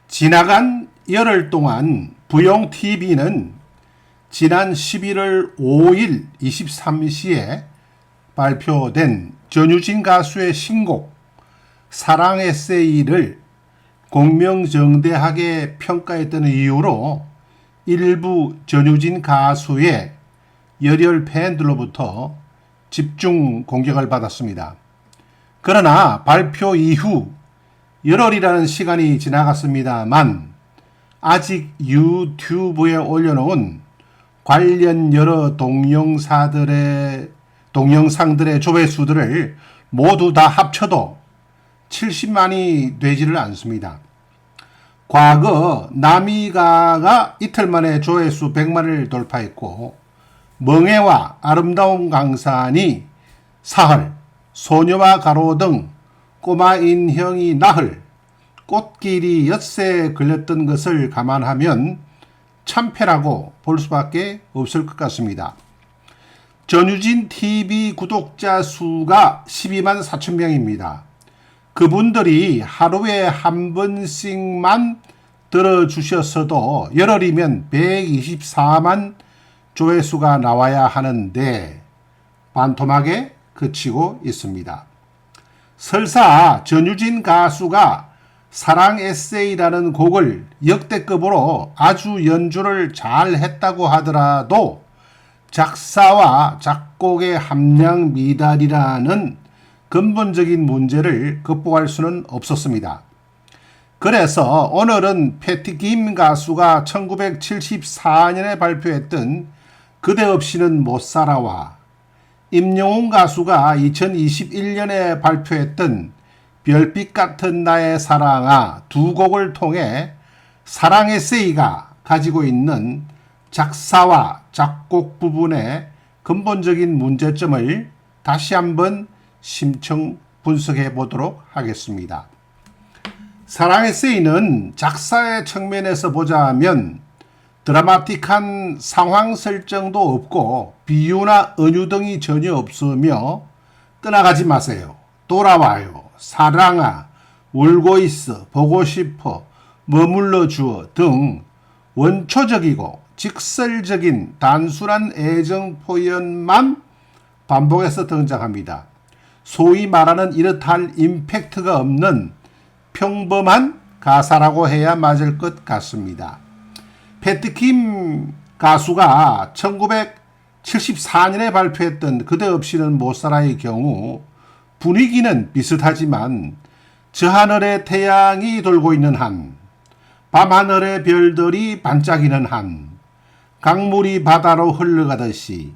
지나간 열흘 동안 부용TV는 지난 11월 5일 23시에 발표된 전유진 가수의 신곡 사랑 에세이를 공명정대하게 평가했던 이유로 일부 전유진 가수의 열혈 팬들로부터 집중 공격을 받았습니다. 그러나 발표 이후 열흘이라는 시간이 지나갔습니다만 아직 유튜브에 올려놓은 관련 여러 동영상들의 조회수들을 모두 다 합쳐도 70만이 되지를 않습니다. 과거 나미가가 이틀 만에 조회수 100만을 돌파했고, 멍해와 아름다운 강산이 사흘, 소녀와 가로등 꼬마 인형이 나흘, 꽃길이 엿새 걸렸던 것을 감안하면 참패라고 볼 수밖에 없을 것 같습니다. 전유진 TV 구독자 수가 12만 4천 명입니다. 그분들이 하루에 한 번씩만 들어주셨어도 열흘이면 124만 조회수가 나와야 하는데 반토막에 그치고 있습니다. 설사 전유진 가수가 사랑 에세이라는 곡을 역대급으로 아주 연주를 잘 했다고 하더라도 작사와 작곡의 함량 미달이라는 근본적인 문제를 극복할 수는 없었습니다. 그래서 오늘은 패티김 가수가 1974년에 발표했던 그대 없이는 못 살아와, 임영웅 가수가 2021년에 발표했던 별빛 같은 나의 사랑아 두 곡을 통해 사랑 에세이가 가지고 있는 작사와 작곡 부분의 근본적인 문제점을 다시 한번 심층 분석해 보도록 하겠습니다. 사랑 에세이는 작사의 측면에서 보자면 드라마틱한 상황 설정도 없고 비유나 은유 등이 전혀 없으며 떠나가지 마세요, 돌아와요, 사랑아, 울고 있어, 보고 싶어, 머물러 주어 등 원초적이고 직설적인 단순한 애정 표현만 반복해서 등장합니다. 소위 말하는 이렇다 할 임팩트가 없는 평범한 가사라고 해야 맞을 것 같습니다. 패티김 가수가 1974년에 발표했던 그대 없이는 못 살아의 경우 분위기는 비슷하지만 저 하늘에 태양이 돌고 있는 한, 밤하늘의 별들이 반짝이는 한, 강물이 바다로 흘러가듯이,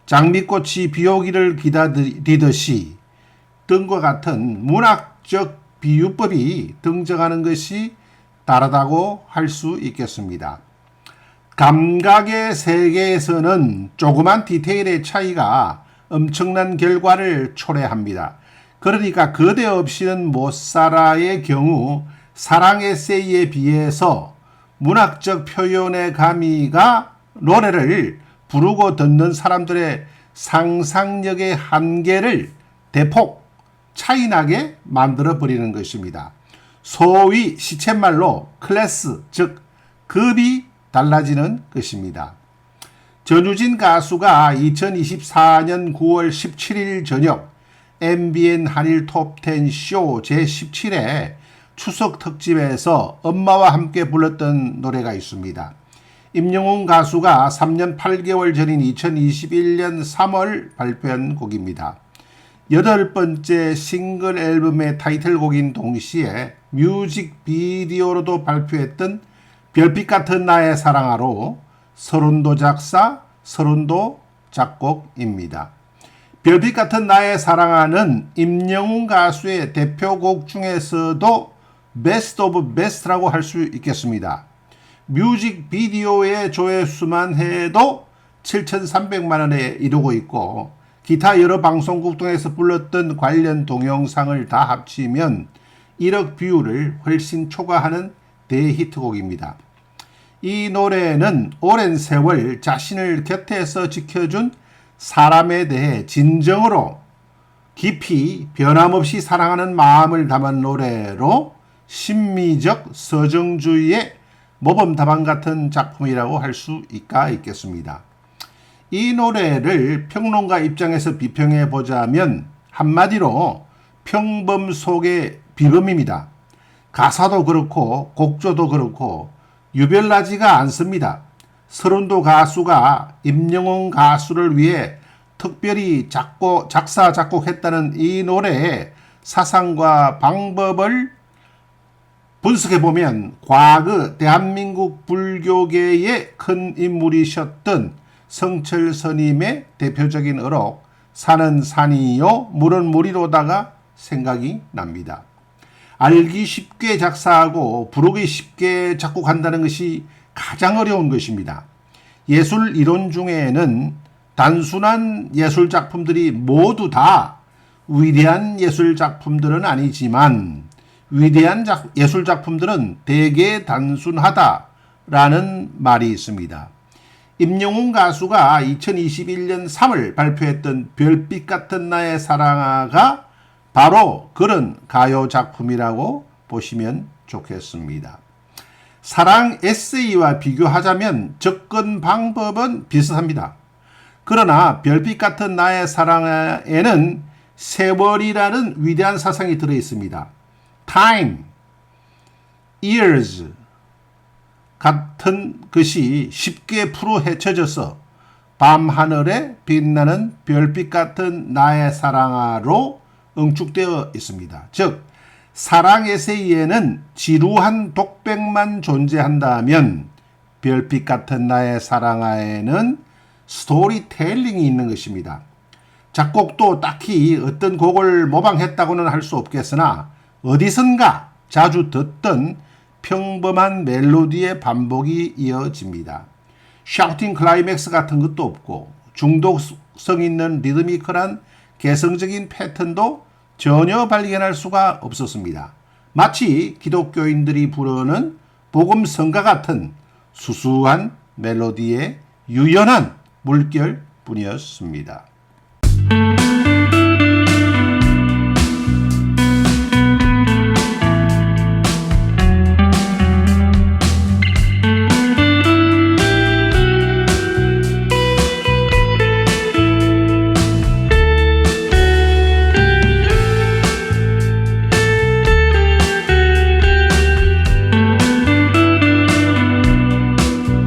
장미꽃이 비오기를 기다리듯이 등과 같은 문학적 비유법이 등장하는 것이 다르다고 할 수 있겠습니다. 감각의 세계에서는 조그만 디테일의 차이가 엄청난 결과를 초래합니다. 그러니까 그대 없이는 못 살아의 경우 사랑 에세이에 비해서 문학적 표현의 가미가 노래를 부르고 듣는 사람들의 상상력의 한계를 대폭 차이나게 만들어버리는 것입니다. 소위 시쳇말로 클래스, 즉 급이 달라지는 것입니다. 전유진 가수가 2024년 9월 17일 저녁 MBN 한일 톱10 쇼 제17회 추석 특집에서 엄마와 함께 불렀던 노래가 있습니다. 임영웅 가수가 3년 8개월 전인 2021년 3월 발표한 곡입니다. 8번째 싱글 앨범의 타이틀곡인 동시에 뮤직비디오로도 발표했던 별빛 같은 나의 사랑아로 서른도 작사, 서른도 작곡입니다. 별빛 같은 나의 사랑아는 임영웅 가수의 대표곡 중에서도 베스트 오브 베스트라고 할 수 있겠습니다. 뮤직비디오의 조회수만 해도 7,300만 원에 이르고 있고, 기타 여러 방송국 등에서 불렀던 관련 동영상을 다 합치면 1억 뷰를 훨씬 초과하는 대히트곡입니다. 이 노래는 오랜 세월 자신을 곁에서 지켜준 사람에 대해 진정으로 깊이 변함없이 사랑하는 마음을 담은 노래로 심미적 서정주의의 모범답안 같은 작품이라고 할 수가 있겠습니다. 이 노래를 평론가 입장에서 비평해 보자면 한마디로 평범 속의 비범입니다. 가사도 그렇고 곡조도 그렇고 유별나지가 않습니다. 서른도 가수가 임영웅 가수를 위해 특별히 작사 작곡했다는 이 노래의 사상과 방법을 분석해보면 과거 대한민국 불교계의 큰 인물이셨던 성철 스님의 대표적인 어록 산은 산이요 물은 물이로다가 생각이 납니다. 알기 쉽게 작사하고 부르기 쉽게 작곡한다는 것이 가장 어려운 것입니다. 예술 이론 중에는 단순한 예술 작품들이 모두 다 위대한 예술 작품들은 아니지만 위대한 예술 작품들은 대개 단순하다라는 말이 있습니다. 임영웅 가수가 2021년 3월 발표했던 별빛 같은 나의 사랑아가 바로 그런 가요 작품이라고 보시면 좋겠습니다. 사랑 에세이와 비교하자면 접근 방법은 비슷합니다. 그러나 별빛 같은 나의 사랑에는 세월이라는 위대한 사상이 들어 있습니다. Time, years 같은 것이 쉽게 풀어 헤쳐져서 밤하늘에 빛나는 별빛 같은 나의 사랑아로 응축되어 있습니다. 즉 사랑 에세이에는 지루한 독백만 존재한다면 별빛 같은 나의 사랑아에는 스토리텔링이 있는 것입니다. 작곡도 딱히 어떤 곡을 모방했다고는 할 수 없겠으나 어디선가 자주 듣던 평범한 멜로디의 반복이 이어집니다. 샤우팅 클라이맥스 같은 것도 없고 중독성 있는 리드미컬한 개성적인 패턴도 전혀 발견할 수가 없었습니다. 마치 기독교인들이 부르는 복음성가 같은 수수한 멜로디의 유연한 물결뿐이었습니다.